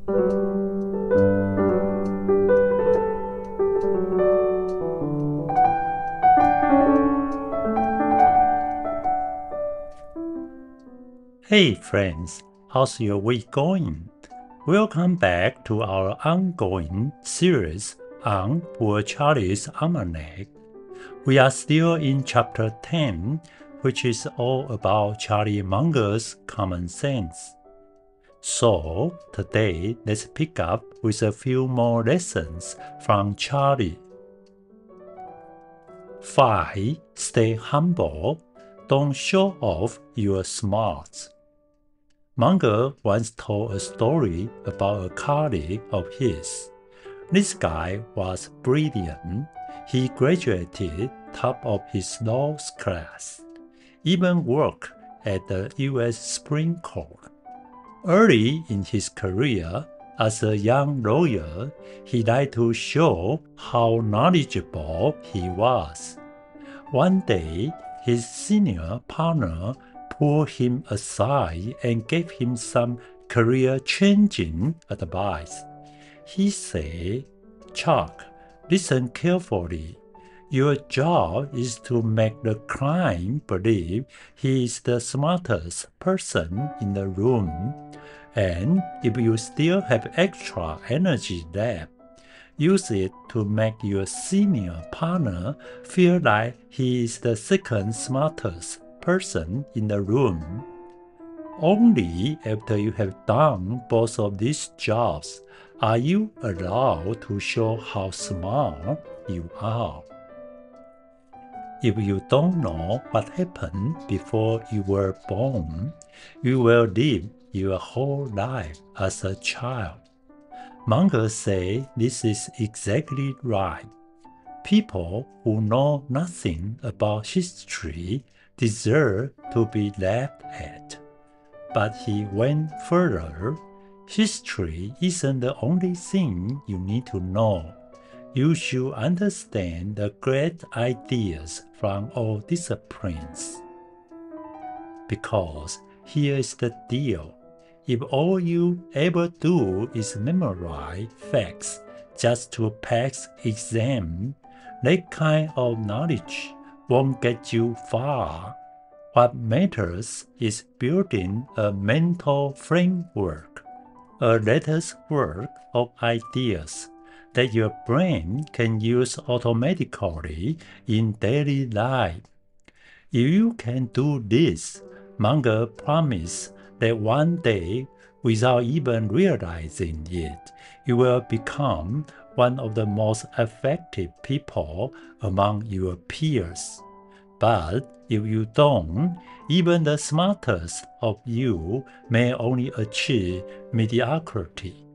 Hey friends, how's your week going? Welcome back to our ongoing series on Poor Charlie's Almanack. We are still in chapter 10, which is all about Charlie Munger's common sense. So today, let's pick up with a few more lessons from Charlie. 5. Stay humble. Don't show off your smarts. Munger once told a story about a colleague of his. This guy was brilliant. He graduated top of his law class, even worked at the U.S. Supreme Court. Early in his career as a young lawyer, he liked to show how knowledgeable he was. One day, his senior partner pulled him aside and gave him some career-changing advice. He said, "Chuck, listen carefully. Your job is to make the client believe he is the smartest person in the room. And if you still have extra energy left, use it to make your senior partner feel like he is the second smartest person in the room. Only after you have done both of these jobs are you allowed to show how smart you are. If you don't know what happened before you were born, you will live your whole life as a child." Munger said this is exactly right. People who know nothing about history deserve to be laughed at. But he went further. History isn't the only thing you need to know. You should understand the great ideas from all disciplines. Because here is the deal. If all you ever do is memorize facts just to pass exam, that kind of knowledge won't get you far. What matters is building a mental framework, a lattice work of ideas that your brain can use automatically in daily life. If you can do this, Munger promised that one day, without even realizing it, you will become one of the most effective people among your peers. But if you don't, even the smartest of you may only achieve mediocrity.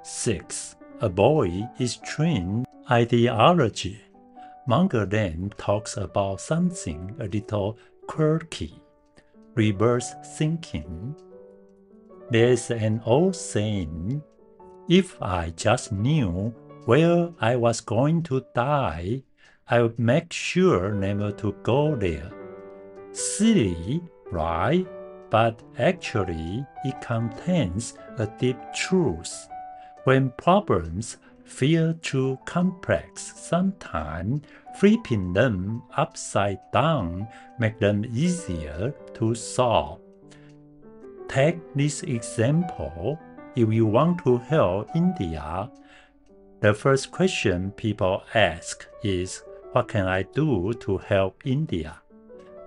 6. Avoid extreme ideology. Munger then talks about something a little quirky. Reverse thinking. There's an old saying, "If I just knew where I was going to die, I would make sure never to go there." Silly, right? But actually, it contains a deep truth. When problems feel too complex, sometimes flipping them upside down make them easier to solve. Take this example. If you want to help India, the first question people ask is, "What can I do to help India?"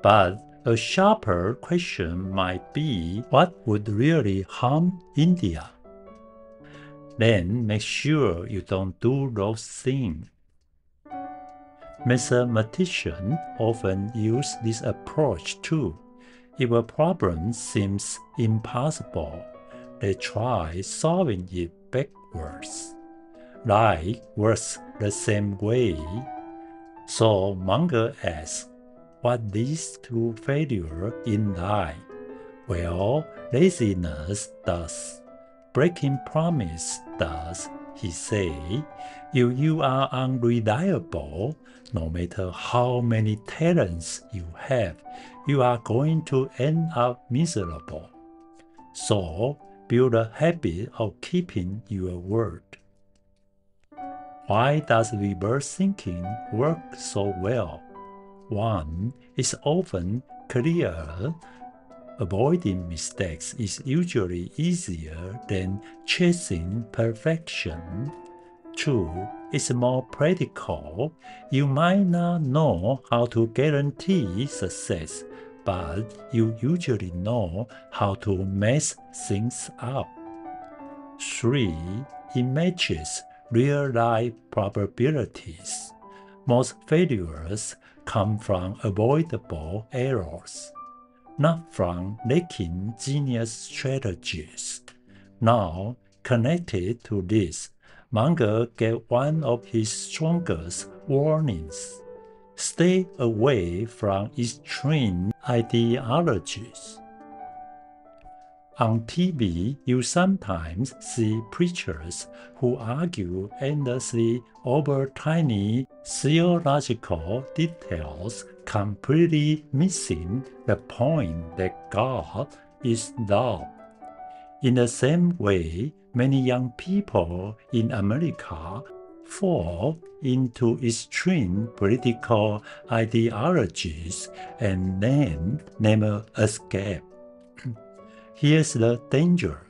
But a sharper question might be, "What would really harm India?" Then make sure you don't do those things. Mathematicians often use this approach too. If a problem seems impossible, they try solving it backwards. Life works the same way. So Munger asks, what leads to failure in life? Well, laziness does. Breaking promise does, he said. If you are unreliable, no matter how many talents you have, you are going to end up miserable. So, build a habit of keeping your word. Why does reverse thinking work so well? 1. It's often clearer. Avoiding mistakes is usually easier than chasing perfection. 2. It's more practical. You might not know how to guarantee success, but you usually know how to mess things up. 3. It matches real-life probabilities. Most failures come from avoidable errors, not from lacking genius strategies. Now, connected to this, Munger gave one of his strongest warnings. Stay away from extreme ideologies. On TV, you sometimes see preachers who argue endlessly over tiny theological details, completely missing the point that God is love. In the same way, many young people in America fall into extreme political ideologies and then never escape. Here's the danger.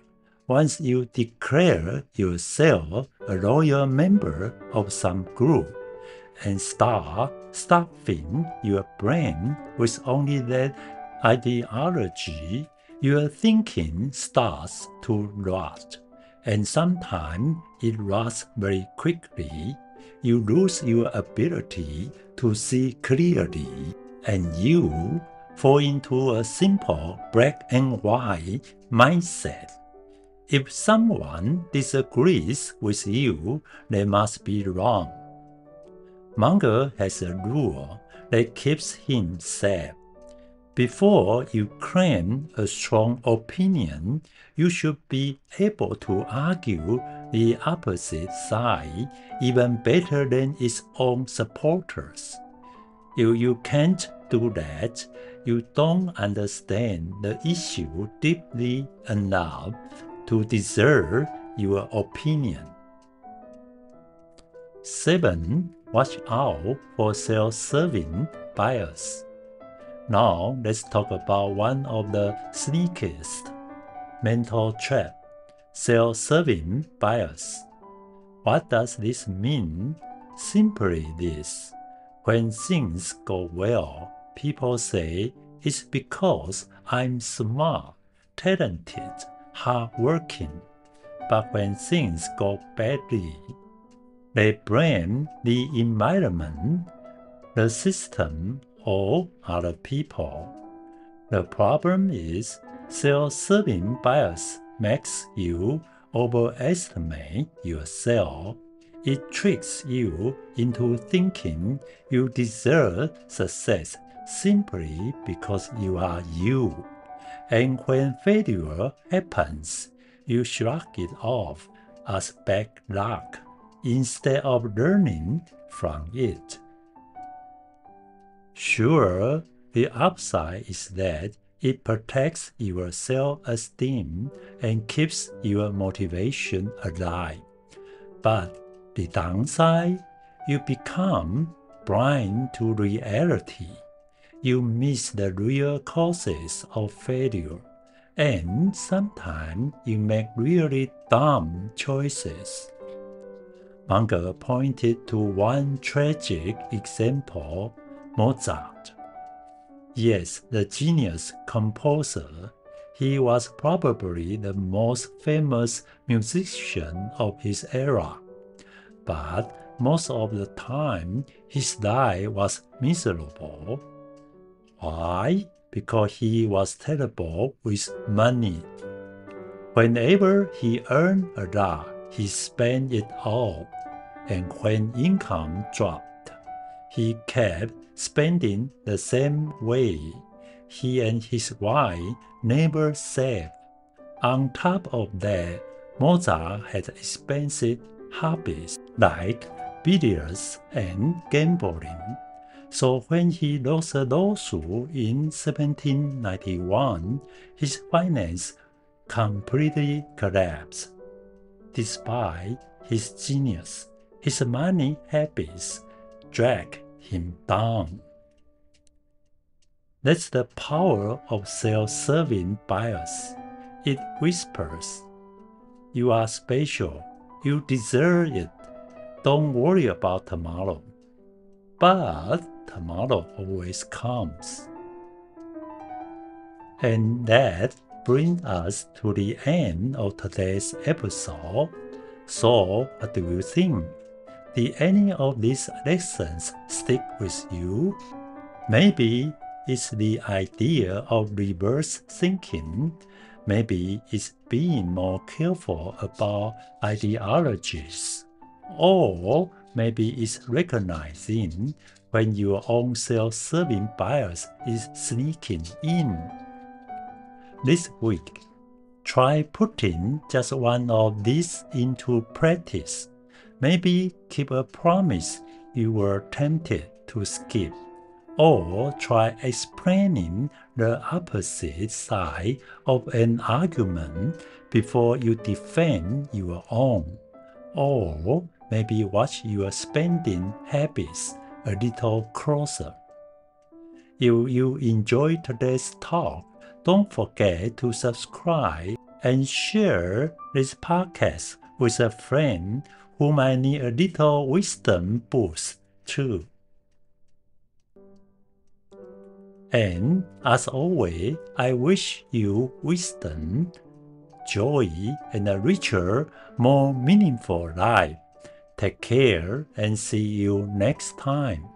Once you declare yourself a loyal member of some group and start stuffing your brain with only that ideology, your thinking starts to rot, and sometimes it rots very quickly. You lose your ability to see clearly, and you fall into a simple black and white mindset. If someone disagrees with you, they must be wrong. Munger has a rule that keeps him safe. Before you claim a strong opinion, you should be able to argue the opposite side even better than its own supporters. If you can't do that, you don't understand the issue deeply enough to deserve your opinion. 7. Watch out for self-serving bias. Now let's talk about one of the sneakiest mental traps, self-serving bias. What does this mean? Simply this. When things go well, people say it's because I'm smart, talented, hardworking. But when things go badly, they blame the environment, the system, or other people. The problem is self-serving bias makes you overestimate yourself. It tricks you into thinking you deserve success simply because you are you. And when failure happens, you shrug it off as bad luck instead of learning from it. Sure, the upside is that it protects your self-esteem and keeps your motivation alive. But the downside, you become blind to reality. You miss the real causes of failure, and sometimes you make really dumb choices. Munger pointed to one tragic example, Mozart. Yes, the genius composer. He was probably the most famous musician of his era. But most of the time, his life was miserable. Why? Because he was terrible with money. Whenever he earned a lot, he spent it all. And when income dropped, he kept spending the same way. He and his wife never saved. On top of that, Mozart had expensive hobbies like billiards and gambling. So when he lost a lawsuit in 1791, his finances completely collapsed. Despite his genius, his money habits drag him down. That's the power of self-serving bias. It whispers, "You are special. You deserve it. Don't worry about tomorrow." But tomorrow always comes. And that brings us to the end of today's episode. So, what do you think? Did any of these lessons stick with you? Maybe it's the idea of reverse thinking. Maybe it's being more careful about ideologies. Or maybe it's recognizing when your own self-serving bias is sneaking in. This week, try putting just one of these into practice. Maybe keep a promise you were tempted to skip, or try explaining the opposite side of an argument before you defend your own, or maybe watch your spending habits a little closer. If you enjoyed today's talk, don't forget to subscribe and share this podcast with a friend who might need a little wisdom boost too. And as always, I wish you wisdom, joy, and a richer, more meaningful life. Take care and see you next time.